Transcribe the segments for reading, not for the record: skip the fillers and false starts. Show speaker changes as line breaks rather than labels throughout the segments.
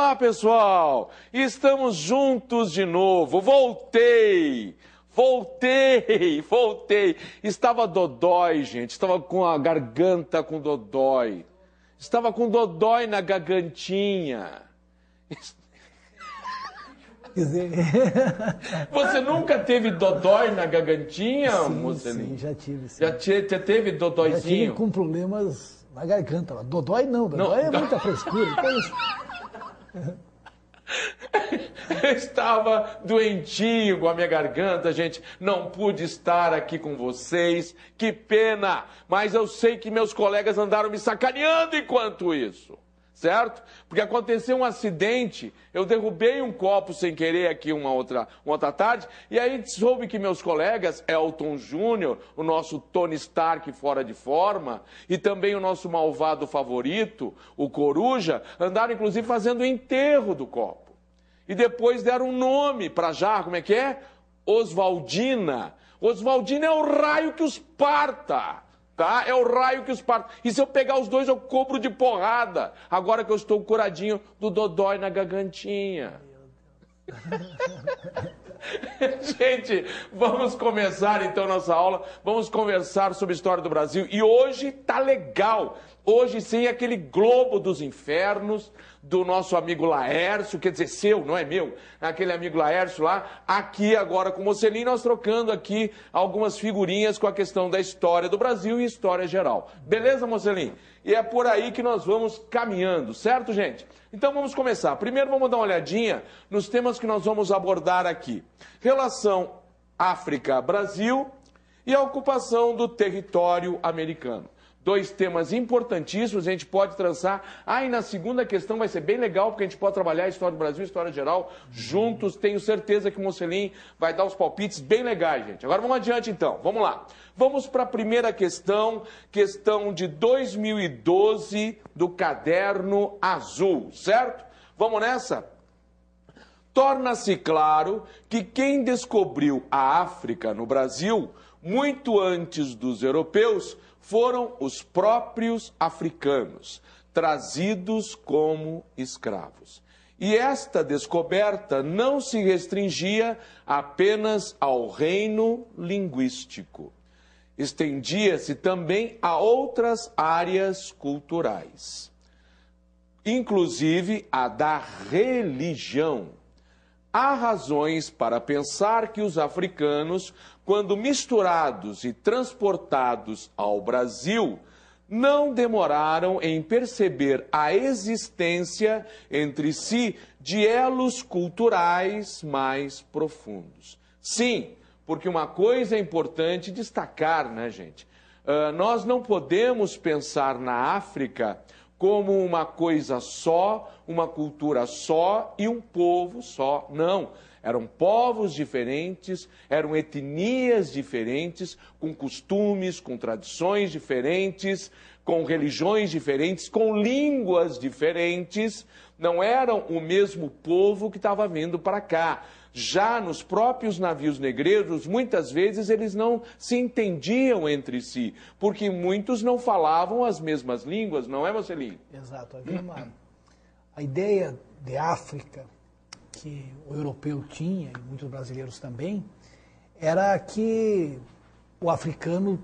Olá, pessoal! Estamos juntos de novo. Voltei! Estava dodói, gente. Estava com a garganta com dodói. Estava com dodói na gargantinha. Você nunca teve dodói na gargantinha, Mocelin?
Sim, já tive. Sim.
Já teve dodóizinho?
Já tive com problemas na garganta. Dodói não, dodói é muita frescura.
Eu estava doentinho com a minha garganta, gente. Não pude estar aqui com vocês. Que pena! Mas eu sei que meus colegas andaram me sacaneando enquanto isso. Certo? Porque aconteceu um acidente, eu derrubei um copo sem querer aqui uma outra tarde, e aí soube que meus colegas, Elton Júnior, o nosso Tony Stark fora de forma, e também o nosso malvado favorito, o Coruja, andaram inclusive fazendo o enterro do copo. E depois deram um nome para já, como é que é? Oswaldina. Oswaldina é o raio que os parta. Tá? É o raio que os parta. E se eu pegar os dois, eu cobro de porrada. Agora que eu estou curadinho do dodói na gargantinha. Gente, vamos começar então nossa aula. Vamos conversar sobre a história do Brasil. E hoje tá legal. Hoje sim, aquele globo dos infernos do nosso amigo Laércio, quer dizer, seu, não é meu, aquele amigo Laércio lá, aqui agora com o Mocelin, nós trocando aqui algumas figurinhas com a questão da história do Brasil e história geral. Beleza, Mocelin? E é por aí que nós vamos caminhando, certo, gente? Então vamos começar. Primeiro vamos dar uma olhadinha nos temas que nós vamos abordar aqui. Relação África-Brasil e a ocupação do território americano. Dois temas importantíssimos, a gente pode traçar. E na segunda questão vai ser bem legal, porque a gente pode trabalhar a história do Brasil e a história geral juntos. Tenho certeza que o Mocelin vai dar os palpites bem legais, gente. Agora vamos adiante, então. Vamos lá. Vamos para a primeira questão, questão de 2012 do Caderno Azul, certo? Vamos nessa? Torna-se claro que quem descobriu a África no Brasil, muito antes dos europeus, foram os próprios africanos, trazidos como escravos. E esta descoberta não se restringia apenas ao reino linguístico. Estendia-se também a outras áreas culturais, inclusive a da religião. Há razões para pensar que os africanos, quando misturados e transportados ao Brasil, não demoraram em perceber a existência entre si de elos culturais mais profundos. Sim, porque uma coisa é importante destacar, né, gente? Nós não podemos pensar na África como uma coisa só, uma cultura só e um povo só. Não, eram povos diferentes, eram etnias diferentes, com costumes, com tradições diferentes, com religiões diferentes, com línguas diferentes. Não eram o mesmo povo que estava vindo para cá. Já nos próprios navios negreiros, muitas vezes eles não se entendiam entre si, porque muitos não falavam as mesmas línguas, não é, Mocelin?
Exato. A ideia de África, que o europeu tinha, e muitos brasileiros também, era que o africano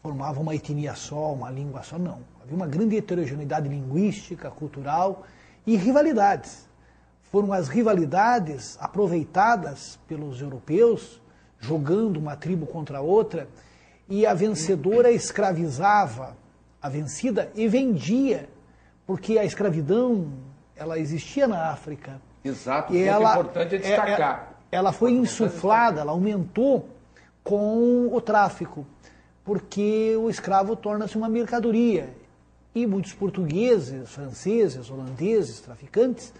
formava uma etnia só, uma língua só. Não. Havia uma grande heterogeneidade linguística, cultural e rivalidades. Foram as rivalidades aproveitadas pelos europeus, jogando uma tribo contra a outra, e a vencedora escravizava a vencida e vendia, porque a escravidão, ela existia na África.
Exato, o importante é destacar.
Ela foi insuflada, ela aumentou com o tráfico, porque o escravo torna-se uma mercadoria. E muitos portugueses, franceses, holandeses, traficantes,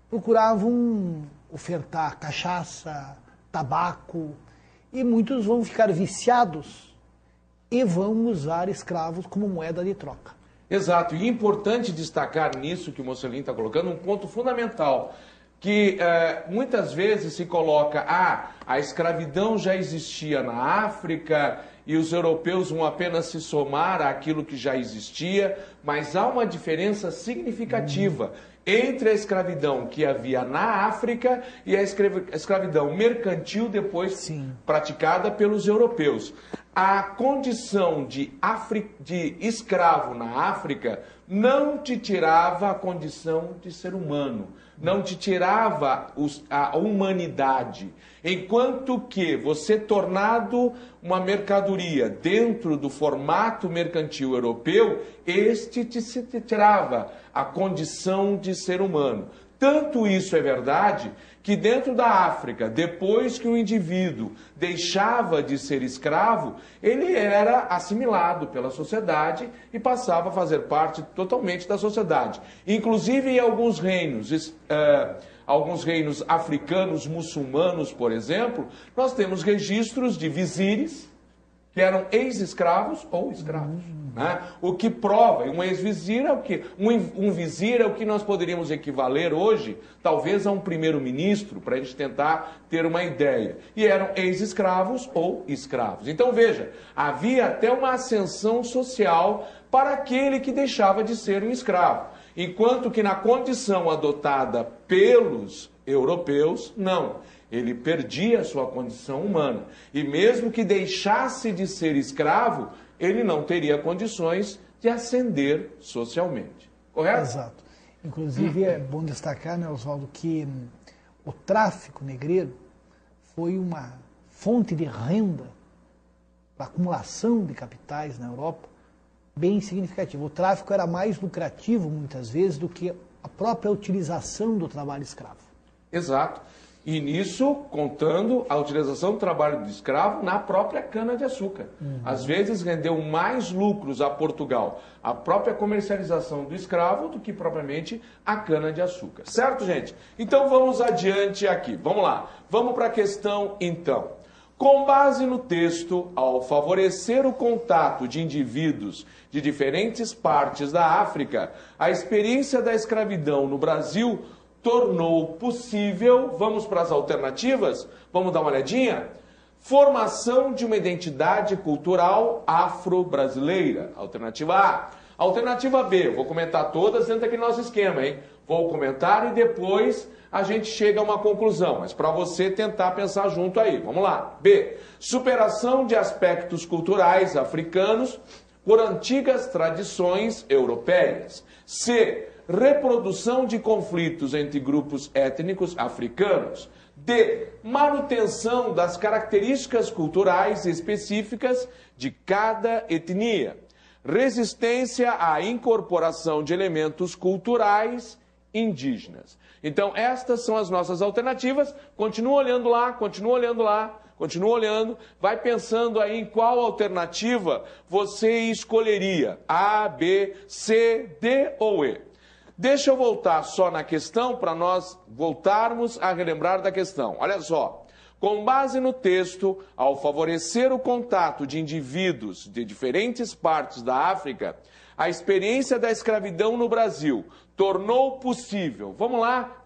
procuravam ofertar cachaça, tabaco, e muitos vão ficar viciados e vão usar escravos como moeda de troca.
Exato, e é importante destacar nisso que o Mocelin está colocando um ponto fundamental, que muitas vezes se coloca, a escravidão já existia na África e os europeus vão apenas se somar àquilo que já existia, mas há uma diferença significativa. entre a escravidão que havia na África e a escravidão mercantil depois praticada pelos europeus. A condição de escravo na África não te tirava a condição de ser humano, não te tirava a humanidade. Enquanto que você, tornado uma mercadoria dentro do formato mercantil europeu, este te tirava a condição de ser humano. Tanto isso é verdade que dentro da África, depois que o indivíduo deixava de ser escravo, ele era assimilado pela sociedade e passava a fazer parte totalmente da sociedade. Inclusive em alguns reinos africanos muçulmanos, por exemplo, nós temos registros de vizires que eram ex-escravos ou escravos. Né? O que prova, um ex-vizir é o que? Um vizir é o que nós poderíamos equivaler hoje, talvez a um primeiro-ministro, para a gente tentar ter uma ideia. E eram ex-escravos ou escravos. Então veja, havia até uma ascensão social para aquele que deixava de ser um escravo. Enquanto que na condição adotada pelos europeus, não. Ele perdia a sua condição humana. E mesmo que deixasse de ser escravo, ele não teria condições de ascender socialmente. Correto?
Exato. Inclusive, é bom destacar, né, Oswaldo, que o tráfico negreiro foi uma fonte de renda para acumulação de capitais na Europa bem significativa. O tráfico era mais lucrativo, muitas vezes, do que a própria utilização do trabalho escravo.
Exato. E nisso, contando a utilização do trabalho de escravo na própria cana-de-açúcar. Às vezes rendeu mais lucros a Portugal a própria comercialização do escravo do que propriamente a cana-de-açúcar. Certo, gente? Então vamos adiante aqui. Vamos lá. Vamos para a questão, então. Com base no texto, ao favorecer o contato de indivíduos de diferentes partes da África, a experiência da escravidão no Brasil tornou possível, vamos para as alternativas? Vamos dar uma olhadinha? Formação de uma identidade cultural afro-brasileira. Alternativa A. Alternativa B. Vou comentar todas dentro daquele nosso esquema, hein? Vou comentar e depois a gente chega a uma conclusão. Mas para você tentar pensar junto aí. Vamos lá. B. Superação de aspectos culturais africanos por antigas tradições europeias. C. Reprodução de conflitos entre grupos étnicos africanos. D. Manutenção das características culturais específicas de cada etnia. Resistência à incorporação de elementos culturais indígenas. Então, estas são as nossas alternativas. Continua olhando lá, continua olhando lá, continua olhando. Vai pensando aí em qual alternativa você escolheria. A, B, C, D ou E. Deixa eu voltar só na questão para nós voltarmos a relembrar da questão. Olha só. Com base no texto, ao favorecer o contato de indivíduos de diferentes partes da África, a experiência da escravidão no Brasil tornou possível, vamos lá,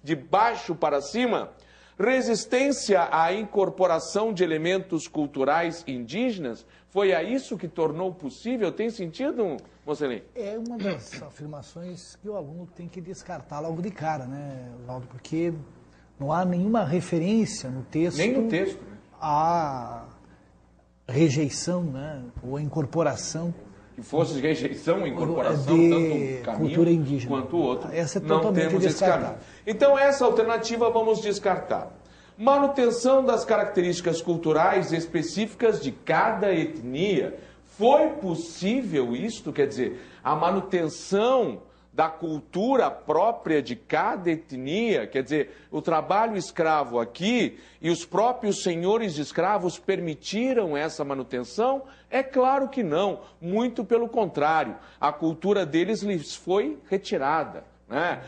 de baixo para cima, resistência à incorporação de elementos culturais indígenas. Foi a isso que tornou possível? Tem sentido, Mocelin?
É uma das afirmações que o aluno tem que descartar logo de cara, né, Valdo? Porque não há nenhuma referência no texto.
Nem no texto. Né?
A rejeição, né, ou a incorporação.
Que fosse rejeição ou incorporação,
de
tanto um caminho
cultura indígena.
quanto o outro.
Essa é
não
totalmente
temos esse caminho. Então, essa alternativa vamos descartar. Manutenção das características culturais específicas de cada etnia. Foi possível isto? Quer dizer, a manutenção da cultura própria de cada etnia, quer dizer, o trabalho escravo aqui e os próprios senhores de escravos permitiram essa manutenção? É claro que não, muito pelo contrário, a cultura deles lhes foi retirada, né?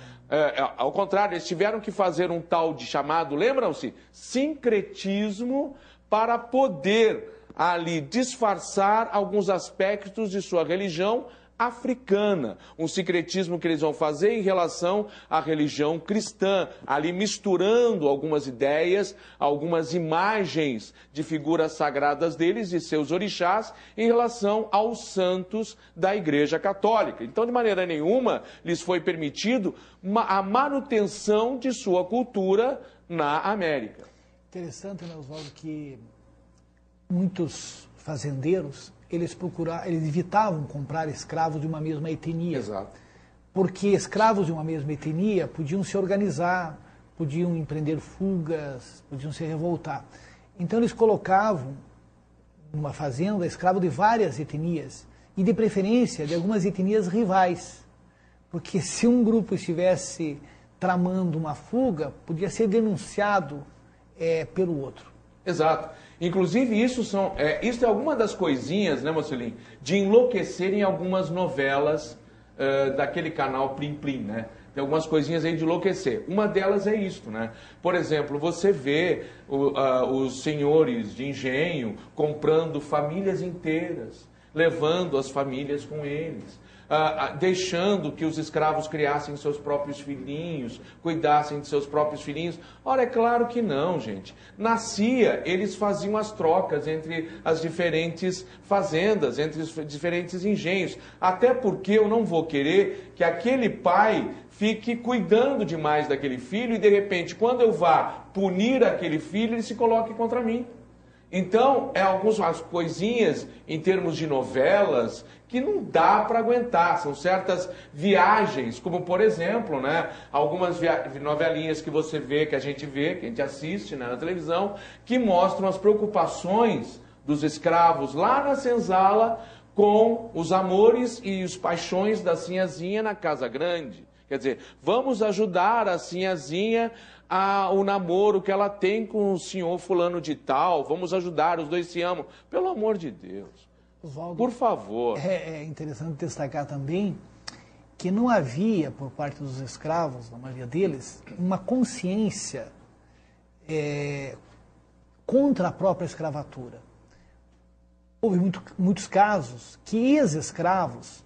Ao contrário, eles tiveram que fazer um tal de chamado, lembram-se? Sincretismo, para poder ali disfarçar alguns aspectos de sua religião africana, um sincretismo que eles vão fazer em relação à religião cristã, ali misturando algumas ideias, algumas imagens de figuras sagradas deles e seus orixás em relação aos santos da Igreja Católica. Então, de maneira nenhuma, lhes foi permitido a manutenção de sua cultura na América.
Interessante, né, Oswaldo, que muitos fazendeiros eles evitavam comprar escravos de uma mesma etnia.
Exato.
Porque escravos de uma mesma etnia podiam se organizar, podiam empreender fugas, podiam se revoltar. Então eles colocavam numa fazenda escravo de várias etnias, e de preferência de algumas etnias rivais. Porque se um grupo estivesse tramando uma fuga, podia ser denunciado pelo outro.
Exato. Inclusive, isso é alguma das coisinhas, né, Mocelin, de enlouquecer em algumas novelas daquele canal Plim Plim, né? Tem algumas coisinhas aí de enlouquecer. Uma delas é isto, né? Por exemplo, você vê os senhores de engenho comprando famílias inteiras, levando as famílias com eles. Deixando que os escravos criassem seus próprios filhinhos, cuidassem de seus próprios filhinhos. Ora, é claro que não, gente. Nascia, eles faziam as trocas entre as diferentes fazendas, entre os diferentes engenhos. Até porque eu não vou querer que aquele pai fique cuidando demais daquele filho e, de repente, quando eu vá punir aquele filho, ele se coloque contra mim. Então, algumas coisinhas em termos de novelas que não dá para aguentar. São certas viagens, como por exemplo, né, algumas novelinhas que você vê, que a gente assiste, né, na televisão, que mostram as preocupações dos escravos lá na senzala com os amores e os paixões da sinhazinha na casa grande. Quer dizer, vamos ajudar a sinhazinha o namoro que ela tem com o senhor fulano de tal, vamos ajudar, os dois se amam. Pelo amor de Deus,
Oswaldo,
por favor.
É interessante destacar também que não havia, por parte dos escravos, na maioria deles, uma consciência contra a própria escravatura. Houve muitos casos que ex-escravos,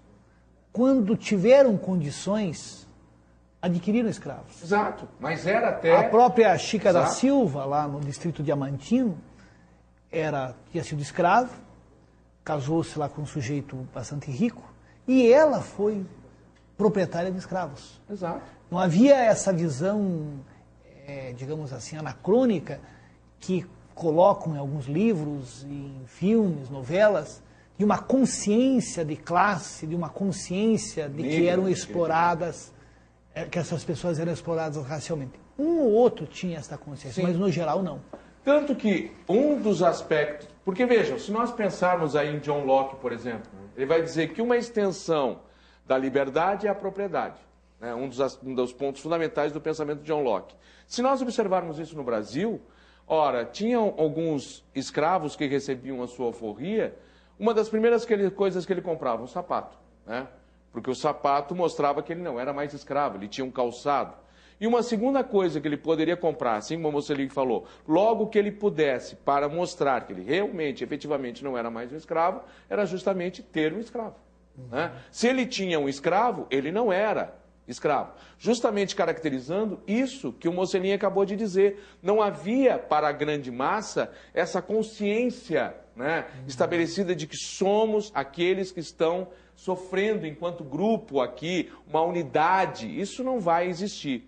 quando tiveram condições, adquiriram escravos.
Exato, mas era até...
A própria Chica da Silva, lá no distrito diamantino, tinha sido escravo, casou-se lá com um sujeito bastante rico, e ela foi proprietária de escravos.
Exato.
Não havia essa visão, digamos assim, anacrônica, que colocam em alguns livros, em filmes, novelas, de uma consciência de classe, de uma consciência de que eram exploradas, que essas pessoas eram exploradas racialmente. Um ou outro tinha essa consciência, mas no geral não.
Tanto que um dos aspectos... Porque vejam, se nós pensarmos aí em John Locke, por exemplo, ele vai dizer que uma extensão da liberdade é a propriedade. Né? Um dos pontos fundamentais do pensamento de John Locke. Se nós observarmos isso no Brasil, ora, tinham alguns escravos que recebiam a sua alforria, uma das primeiras coisas que ele comprava, um sapato, né? Porque o sapato mostrava que ele não era mais escravo, ele tinha um calçado. E uma segunda coisa que ele poderia comprar, assim como a Mocelin falou, logo que ele pudesse, para mostrar que ele realmente, efetivamente não era mais um escravo, era justamente ter um escravo. Né? Se ele tinha um escravo, ele não era escravo. Justamente caracterizando isso que o Mocelin acabou de dizer. Não havia para a grande massa essa consciência, né, estabelecida de que somos aqueles que estão sofrendo enquanto grupo aqui, uma unidade. Isso não vai existir.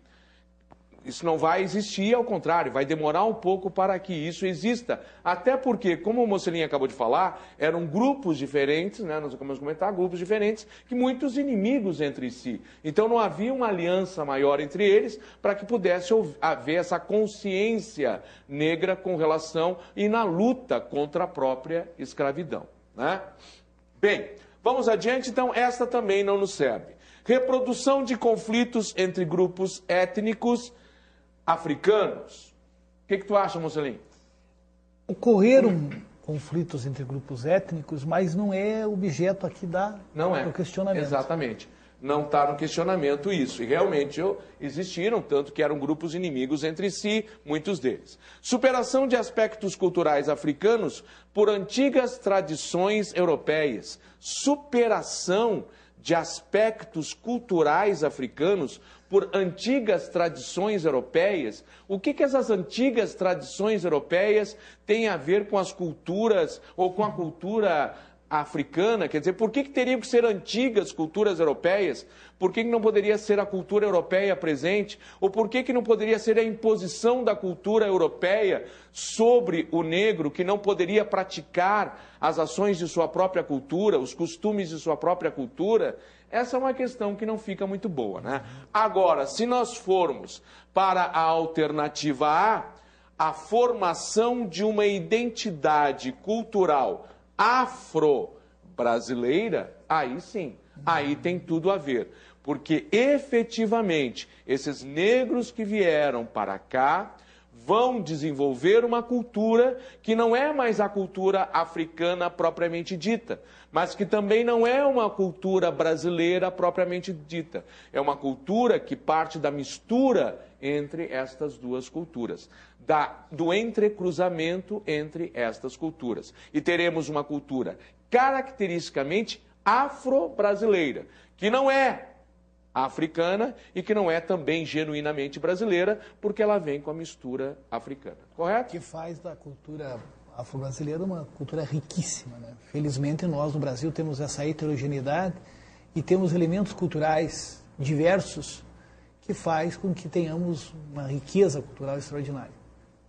Isso não vai existir, ao contrário, vai demorar um pouco para que isso exista. Até porque, como o Mocelin acabou de falar, eram grupos diferentes, né? Nós acabamos de comentar, grupos diferentes, que muitos inimigos entre si. Então não havia uma aliança maior entre eles para que pudesse haver essa consciência negra com relação e na luta contra a própria escravidão. Né? Bem, vamos adiante, então esta também não nos serve. Reprodução de conflitos entre grupos étnicos africanos. O que tu acha, Mocelin?
Ocorreram conflitos entre grupos étnicos, mas não é objeto aqui do questionamento.
Exatamente. Não está no questionamento isso. E realmente existiram, tanto que eram grupos inimigos entre si, muitos deles. Superação de aspectos culturais africanos por antigas tradições europeias. Superação de aspectos culturais africanos por antigas tradições europeias. O que essas antigas tradições europeias têm a ver com as culturas ou com a cultura africana? Quer dizer, por que teriam que ser antigas culturas europeias? Por que não poderia ser a cultura europeia presente? Ou por que não poderia ser a imposição da cultura europeia sobre o negro, que não poderia praticar as ações de sua própria cultura, os costumes de sua própria cultura? Essa é uma questão que não fica muito boa, né? Agora, se nós formos para a alternativa A formação de uma identidade cultural afro-brasileira, aí sim, aí tem tudo a ver. Porque, efetivamente, esses negros que vieram para cá vão desenvolver uma cultura que não é mais a cultura africana propriamente dita, mas que também não é uma cultura brasileira propriamente dita. É uma cultura que parte da mistura entre estas duas culturas, do entrecruzamento entre estas culturas. E teremos uma cultura caracteristicamente afro-brasileira, que não é africana e que não é também genuinamente brasileira, porque ela vem com a mistura africana, correto?
Que faz da cultura afro-brasileira uma cultura riquíssima, né? Felizmente nós no Brasil temos essa heterogeneidade e temos elementos culturais diversos que faz com que tenhamos uma riqueza cultural extraordinária.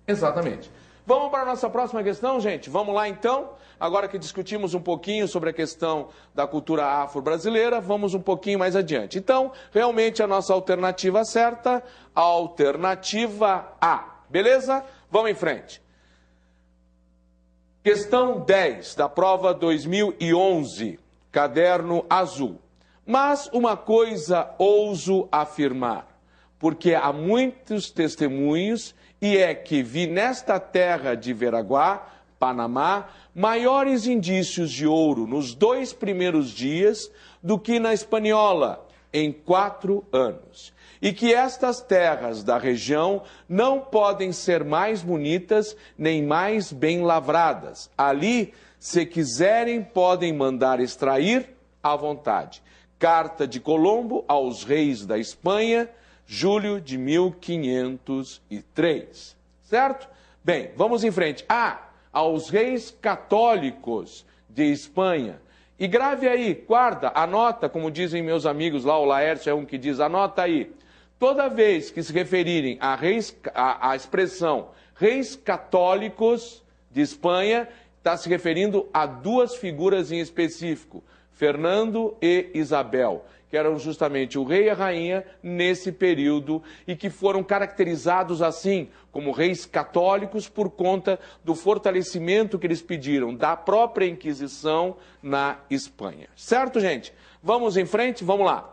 Exatamente. Vamos para a nossa próxima questão, gente? Vamos lá, então? Agora que discutimos um pouquinho sobre a questão da cultura afro-brasileira, vamos um pouquinho mais adiante. Então, realmente, a nossa alternativa certa, a alternativa A. Beleza? Vamos em frente. Questão 10 da prova 2011, caderno azul. Mas uma coisa ouso afirmar, porque há muitos testemunhos, e é que vi nesta terra de Veraguá, Panamá, maiores indícios de ouro nos 2 primeiros dias do que na Espanhola, em 4 anos. E que estas terras da região não podem ser mais bonitas nem mais bem lavradas. Ali, se quiserem, podem mandar extrair à vontade. Carta de Colombo aos reis da Espanha, julho de 1503. Certo? Bem, vamos em frente. Aos reis católicos de Espanha. E grave aí, guarda, anota, como dizem meus amigos lá, o Laércio é um que diz, anota aí. Toda vez que se referirem a expressão reis católicos de Espanha, está se referindo a 2 figuras em específico, Fernando e Isabel, que eram justamente o rei e a rainha nesse período e que foram caracterizados assim, como reis católicos, por conta do fortalecimento que eles pediram da própria Inquisição na Espanha. Certo, gente? Vamos em frente? Vamos lá.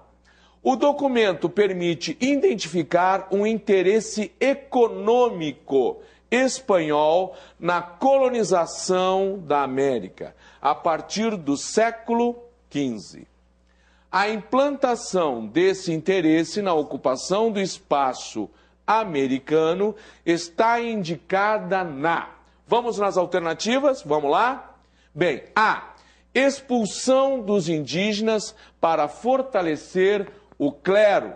O documento permite identificar um interesse econômico espanhol na colonização da América, a partir do século XV. A implantação desse interesse na ocupação do espaço americano está indicada na... Vamos nas alternativas? Vamos lá? Bem, A. Expulsão dos indígenas para fortalecer o clero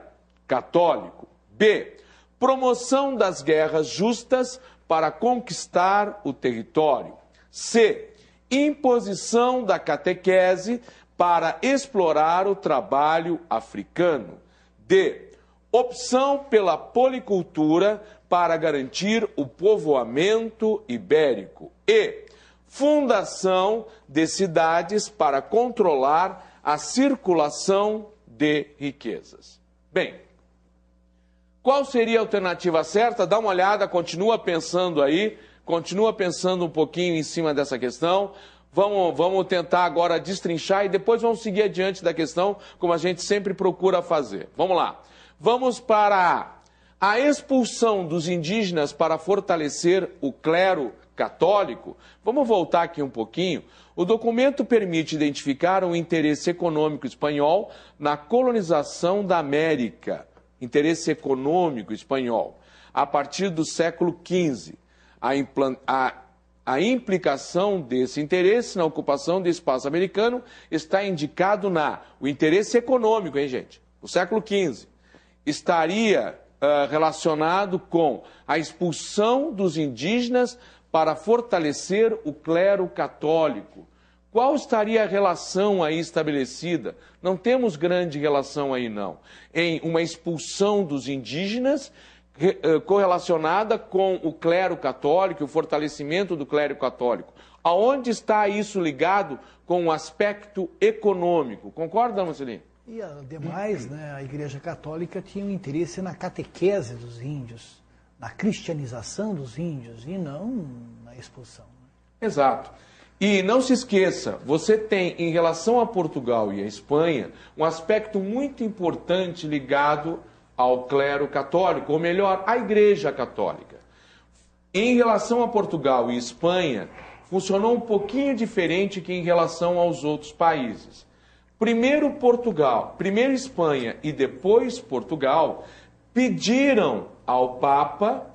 católico. B. Promoção das guerras justas para conquistar o território. C. Imposição da catequese para explorar o trabalho africano. D. Opção pela policultura para garantir o povoamento ibérico. E. Fundação de cidades para controlar a circulação de riquezas. Bem, qual seria a alternativa certa? Dá uma olhada, continua pensando aí, continua pensando um pouquinho em cima dessa questão. Vamos tentar agora destrinchar e depois vamos seguir adiante da questão, como a gente sempre procura fazer. Vamos lá. Vamos para a expulsão dos indígenas para fortalecer o clero católico. Vamos voltar aqui um pouquinho. O documento permite identificar um interesse econômico espanhol na colonização da América. Interesse econômico espanhol. A partir do século XV. a implicação desse interesse na ocupação do espaço americano está indicado o interesse econômico, hein, gente? O século XV estaria relacionado com a expulsão dos indígenas para fortalecer o clero católico. Qual estaria a relação aí estabelecida? Não temos grande relação aí, não. Em uma expulsão dos indígenas correlacionada com o clero católico, o fortalecimento do clero católico. Aonde está isso ligado com o aspecto econômico? Concorda, Marcelinho?
E, ademais, né, a Igreja Católica tinha um interesse na catequese dos índios, na cristianização dos índios, e não na expulsão.
Exato. E não se esqueça, você tem, em relação a Portugal e a Espanha, um aspecto muito importante ligado ao clero católico, ou melhor, à Igreja Católica. Em relação a Portugal e Espanha, funcionou um pouquinho diferente que em relação aos outros países. Primeiro Portugal, primeiro Espanha e depois Portugal pediram ao Papa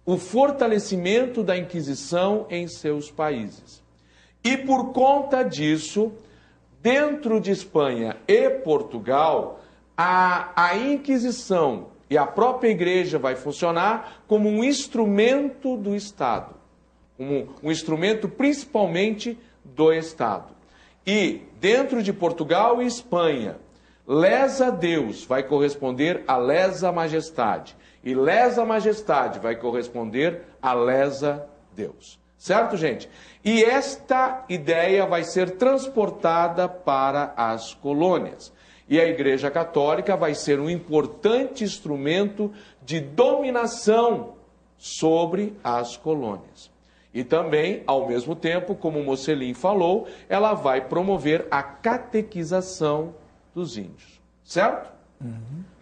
o fortalecimento da Inquisição em seus países. E por conta disso, dentro de Espanha e Portugal, a Inquisição e a própria Igreja vai funcionar como um instrumento do Estado, um instrumento principalmente do Estado. E dentro de Portugal e Espanha, lesa Deus vai corresponder a lesa majestade, e lesa majestade vai corresponder a lesa Deus. Certo, gente? E esta ideia vai ser transportada para as colônias. E a Igreja Católica vai ser um importante instrumento de dominação sobre as colônias. E também, ao mesmo tempo, como o Mocelin falou, ela vai promover a catequização dos índios. Certo?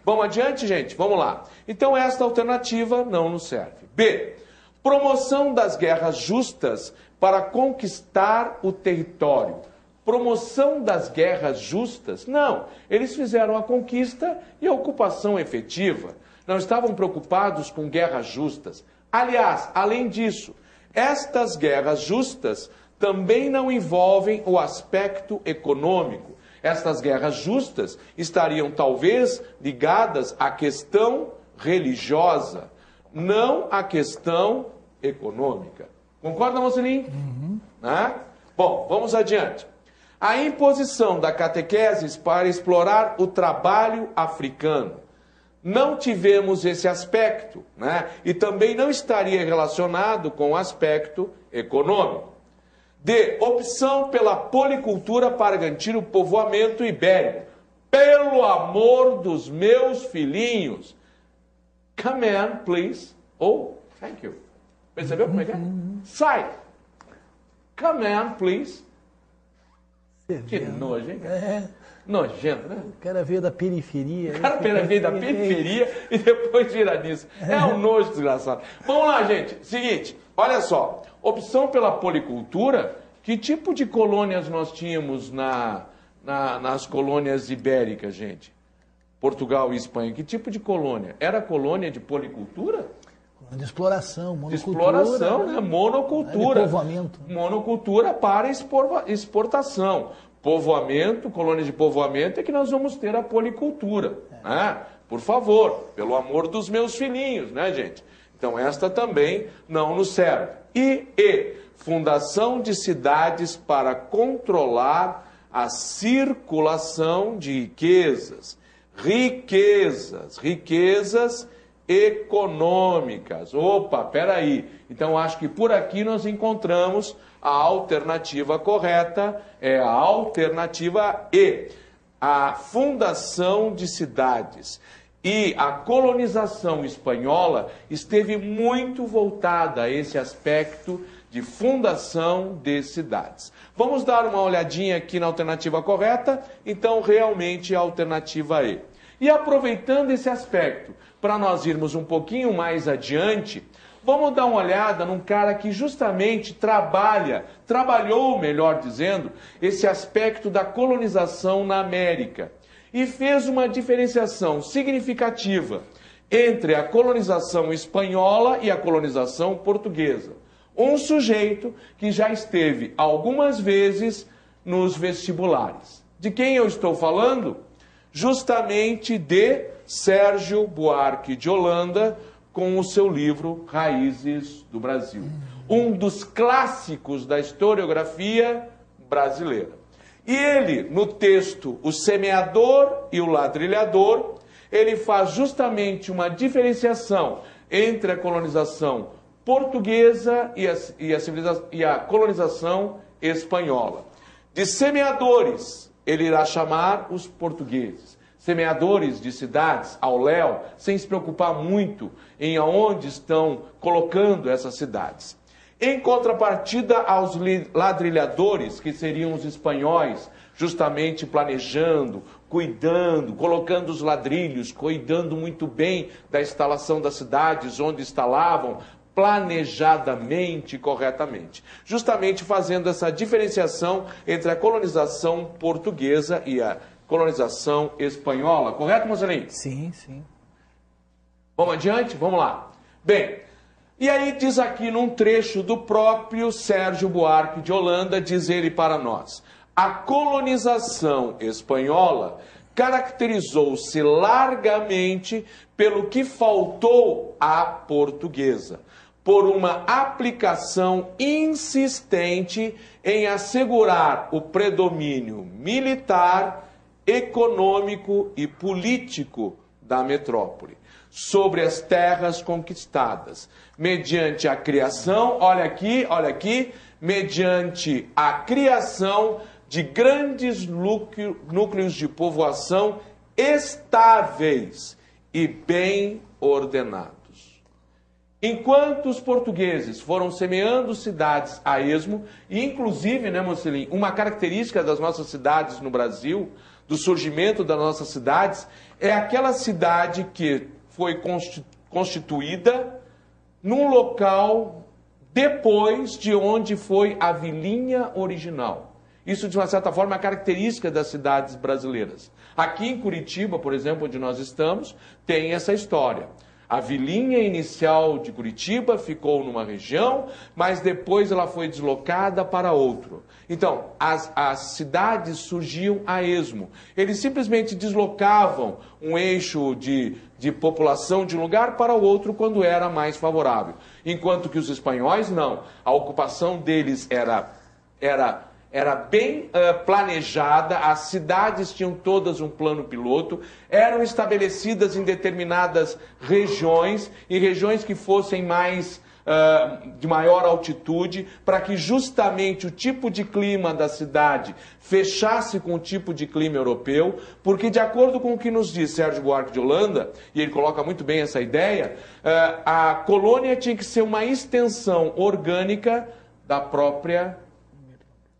Vamos adiante, gente? Vamos lá. Então, esta alternativa não nos serve. B. Promoção das guerras justas para conquistar o território. Promoção das guerras justas? Não. Eles fizeram a conquista e a ocupação efetiva. Não estavam preocupados com guerras justas. Aliás, além disso, estas guerras justas também não envolvem o aspecto econômico. Estas guerras justas estariam talvez ligadas à questão religiosa, não à questão econômica. Concorda, Mocelin? Bom, vamos adiante. A imposição da catequeses para explorar o trabalho africano. Não tivemos esse aspecto, né? E também não estaria relacionado com o aspecto econômico. D. Opção pela policultura para garantir o povoamento ibérico. Pelo amor dos meus filhinhos. Come on, please. Oh, thank you. Percebeu como é que é? Sai. Come on, please. Que nojo, hein? Nojento, né?
O cara veio da periferia.
O cara veio da periferia e depois vira nisso. É um nojo desgraçado. Vamos lá, gente. Seguinte, olha só. Opção pela policultura. Que tipo de colônias nós tínhamos nas colônias ibéricas, gente? Portugal e Espanha. Que tipo de colônia? Era colônia de policultura?
De exploração, monocultura.
De exploração, né? Monocultura.
De povoamento.
Monocultura para exportação. Povoamento, colônia de povoamento, é que nós vamos ter a policultura. Né? Por favor, pelo amor dos meus filhinhos, né, gente? Então, esta também não nos serve. E fundação de cidades para controlar a circulação de riquezas. Riquezas econômicas. Opa, peraí. Então, acho que por aqui nós encontramos a alternativa correta, é a alternativa E. A fundação de cidades. E a colonização espanhola esteve muito voltada a esse aspecto de fundação de cidades. Vamos dar uma olhadinha aqui na alternativa correta? Então, realmente, a alternativa E. E aproveitando esse aspecto, para nós irmos um pouquinho mais adiante, vamos dar uma olhada num cara que justamente trabalhou, melhor dizendo, esse aspecto da colonização na América. E fez uma diferenciação significativa entre a colonização espanhola e a colonização portuguesa. Um sujeito que já esteve algumas vezes nos vestibulares. De quem eu estou falando? Justamente de Sérgio Buarque de Holanda, com o seu livro Raízes do Brasil. Um dos clássicos da historiografia brasileira. E ele, no texto O Semeador e o Ladrilhador, ele faz justamente uma diferenciação entre a colonização portuguesa e a colonização espanhola. De semeadores, ele irá chamar os portugueses. Semeadores de cidades ao léu, sem se preocupar muito em aonde estão colocando essas cidades. Em contrapartida aos ladrilhadores, que seriam os espanhóis, justamente planejando, cuidando, colocando os ladrilhos, cuidando muito bem da instalação das cidades onde instalavam, planejadamente e corretamente. Justamente fazendo essa diferenciação entre a colonização portuguesa e a colonização espanhola. Correto, Mocelin?
Sim, sim.
Vamos adiante? Vamos lá. Bem, e aí diz aqui num trecho do próprio Sérgio Buarque de Holanda, diz ele para nós: a colonização espanhola caracterizou-se largamente pelo que faltou à portuguesa, por uma aplicação insistente em assegurar o predomínio militar, econômico e político da metrópole sobre as terras conquistadas, mediante a criação, olha aqui, mediante a criação de grandes núcleos de povoação estáveis e bem ordenados. Enquanto os portugueses foram semeando cidades a esmo, e inclusive, né, Mocelin, uma característica das nossas cidades no Brasil, do surgimento das nossas cidades, é aquela cidade que foi constituída num local depois de onde foi a vilinha original. Isso, de uma certa forma, é a característica das cidades brasileiras. Aqui em Curitiba, por exemplo, onde nós estamos, tem essa história. A vilinha inicial de Curitiba ficou numa região, mas depois ela foi deslocada para outro. Então, as cidades surgiam a esmo. Eles simplesmente deslocavam um eixo de população de um lugar para o outro quando era mais favorável. Enquanto que os espanhóis, não. A ocupação deles era bem planejada, as cidades tinham todas um plano piloto, eram estabelecidas em determinadas regiões, e regiões que fossem de maior altitude, para que justamente o tipo de clima da cidade fechasse com o tipo de clima europeu, porque de acordo com o que nos diz Sérgio Buarque de Holanda, e ele coloca muito bem essa ideia, a colônia tinha que ser uma extensão orgânica da própria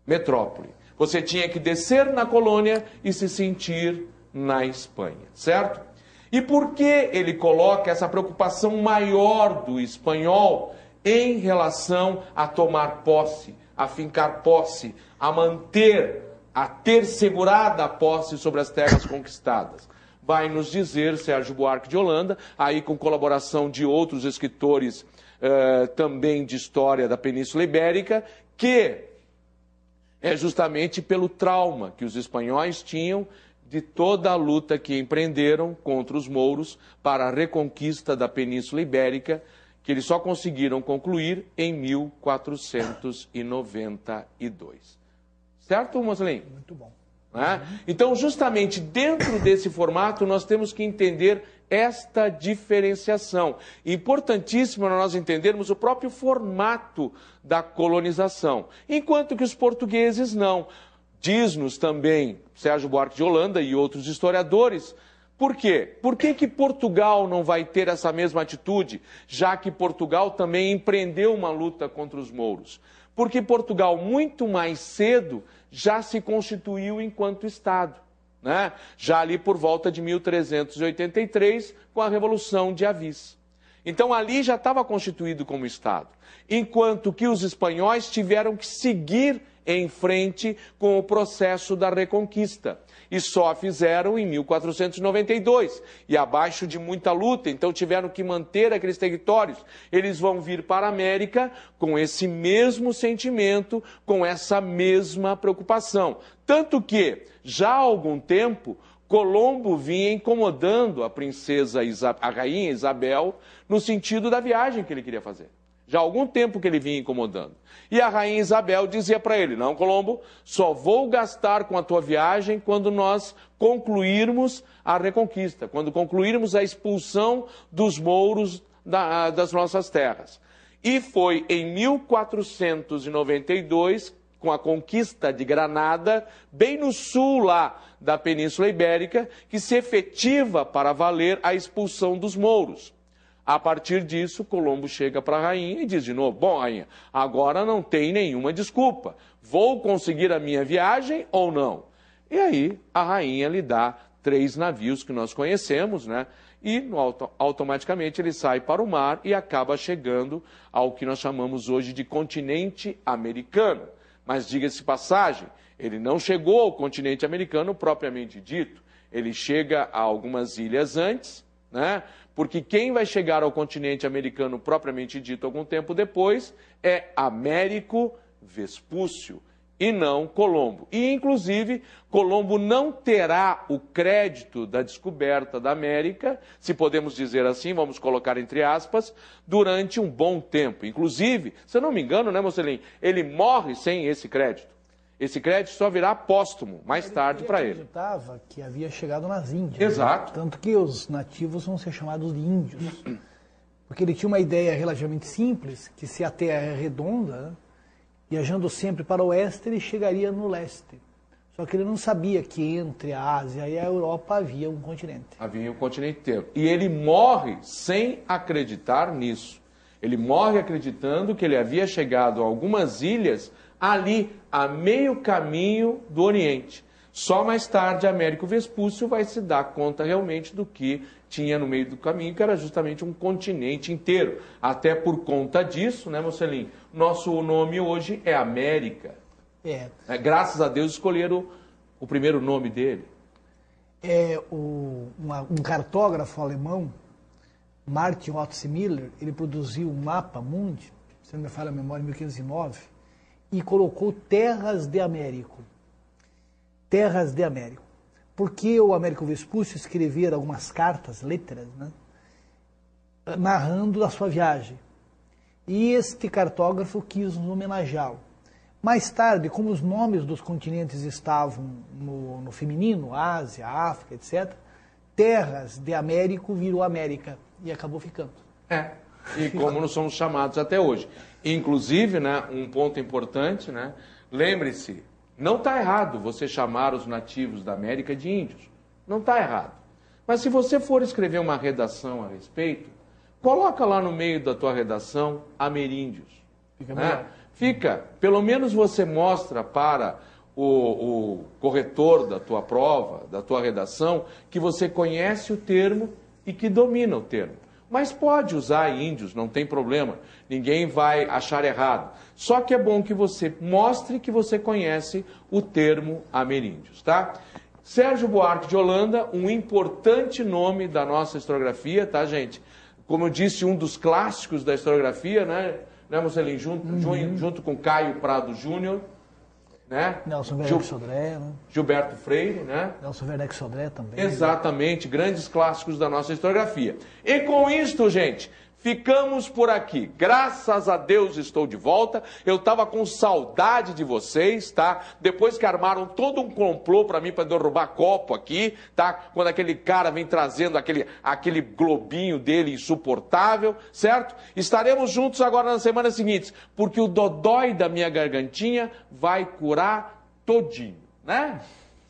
metrópole. Você tinha que descer na colônia e se sentir na Espanha, certo? E por que ele coloca essa preocupação maior do espanhol em relação a tomar posse, a fincar posse, a ter segurada a posse sobre as terras conquistadas? Vai nos dizer Sérgio Buarque de Holanda, aí com colaboração de outros escritores também de história da Península Ibérica, que é justamente pelo trauma que os espanhóis tinham de toda a luta que empreenderam contra os mouros para a reconquista da Península Ibérica, que eles só conseguiram concluir em 1492. Certo, Mocelin?
Muito bom.
Então, justamente dentro desse formato, nós temos que entender esta diferenciação. Importantíssimo nós entendermos o próprio formato da colonização, enquanto que os portugueses não. Diz-nos também Sérgio Buarque de Holanda e outros historiadores. Por quê? Por que Portugal não vai ter essa mesma atitude, já que Portugal também empreendeu uma luta contra os mouros? Porque Portugal, muito mais cedo, já se constituiu enquanto Estado, né? Já ali por volta de 1383, com a Revolução de Avis. Então ali já estava constituído como Estado, enquanto que os espanhóis tiveram que seguir em frente com o processo da Reconquista. E só a fizeram em 1492, e abaixo de muita luta, então tiveram que manter aqueles territórios. Eles vão vir para a América com esse mesmo sentimento, com essa mesma preocupação. Tanto que, já há algum tempo, Colombo vinha incomodando a a rainha Isabel, no sentido da viagem que ele queria fazer. Já há algum tempo que ele vinha incomodando. E a rainha Isabel dizia para ele: não, Colombo, só vou gastar com a tua viagem quando nós concluirmos a Reconquista, quando concluirmos a expulsão dos mouros das nossas terras. E foi em 1492, com a conquista de Granada, bem no sul lá da Península Ibérica, que se efetiva para valer a expulsão dos mouros. A partir disso, Colombo chega para a rainha e diz de novo: bom, rainha, agora não tem nenhuma desculpa. Vou conseguir a minha viagem ou não? E aí a rainha lhe dá 3 navios que nós conhecemos, né? E automaticamente ele sai para o mar e acaba chegando ao que nós chamamos hoje de continente americano. Mas diga-se passagem, ele não chegou ao continente americano propriamente dito. Ele chega a algumas ilhas antes, né? Porque quem vai chegar ao continente americano propriamente dito algum tempo depois é Américo Vespúcio e não Colombo. E, inclusive, Colombo não terá o crédito da descoberta da América, se podemos dizer assim, vamos colocar entre aspas, durante um bom tempo. Inclusive, se eu não me engano, né, Mocelin, ele morre sem esse crédito. Esse crédito só virá póstumo, mais tarde para ele.
Ele acreditava que havia chegado nas Índias.
Exato.
Né? Tanto que os nativos vão ser chamados de índios. Porque ele tinha uma ideia relativamente simples, que se a Terra é redonda, né, viajando sempre para o oeste, ele chegaria no leste. Só que ele não sabia que entre a Ásia e a Europa havia um continente.
Havia um continente inteiro. E ele morre sem acreditar nisso. Ele morre acreditando que ele havia chegado a algumas ilhas ali, a meio caminho do Oriente. Só mais tarde, Américo Vespúcio vai se dar conta realmente do que tinha no meio do caminho, que era justamente um continente inteiro. Até por conta disso, né, Mocelin? Nosso nome hoje é América. Graças a Deus escolheram o primeiro nome dele.
Um cartógrafo alemão, Martin Otto Miller, ele produziu um mapa mundi, se não me falha a memória, em 1509, e colocou Terras de Américo. Terras de Américo. Porque o Américo Vespúcio escrevia algumas cartas, letras, né, narrando a sua viagem. E este cartógrafo quis homenageá-lo. Mais tarde, como os nomes dos continentes estavam no feminino, Ásia, África, etc., Terras de Américo virou América e acabou ficando.
E como nós somos chamados até hoje. Inclusive, né, um ponto importante, né, lembre-se, não está errado você chamar os nativos da América de índios. Não está errado. Mas se você for escrever uma redação a respeito, coloca lá no meio da tua redação ameríndios. Fica, pelo menos você mostra para o corretor da tua prova, da tua redação, que você conhece o termo e que domina o termo. Mas pode usar índios, não tem problema. Ninguém vai achar errado. Só que é bom que você mostre que você conhece o termo ameríndios, tá? Sérgio Buarque de Holanda, um importante nome da nossa historiografia, tá, gente? Como eu disse, um dos clássicos da historiografia, né, Mocelin? Junto com Caio Prado Júnior, né?
Nelson Werneck Sodré, né?
Gilberto Freire, né?
Nelson Werneck Sodré também.
Exatamente, grandes clássicos da nossa historiografia. E com isto, gente, ficamos por aqui. Graças a Deus estou de volta. Eu estava com saudade de vocês, tá? Depois que armaram todo um complô para mim, para derrubar copo aqui, tá? Quando aquele cara vem trazendo aquele globinho dele insuportável, certo? Estaremos juntos agora nas semanas seguintes, porque o dodói da minha gargantinha vai curar todinho, né?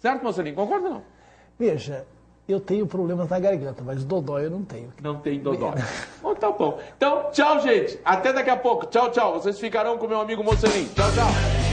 Certo, Mocelin? Concorda ou não?
Veja, eu tenho problemas na garganta, mas dodói eu não tenho.
Não tem dodói. Bom, tá bom. Então, tchau, gente. Até daqui a pouco. Tchau, tchau. Vocês ficarão com meu amigo Mocelin. Tchau, tchau.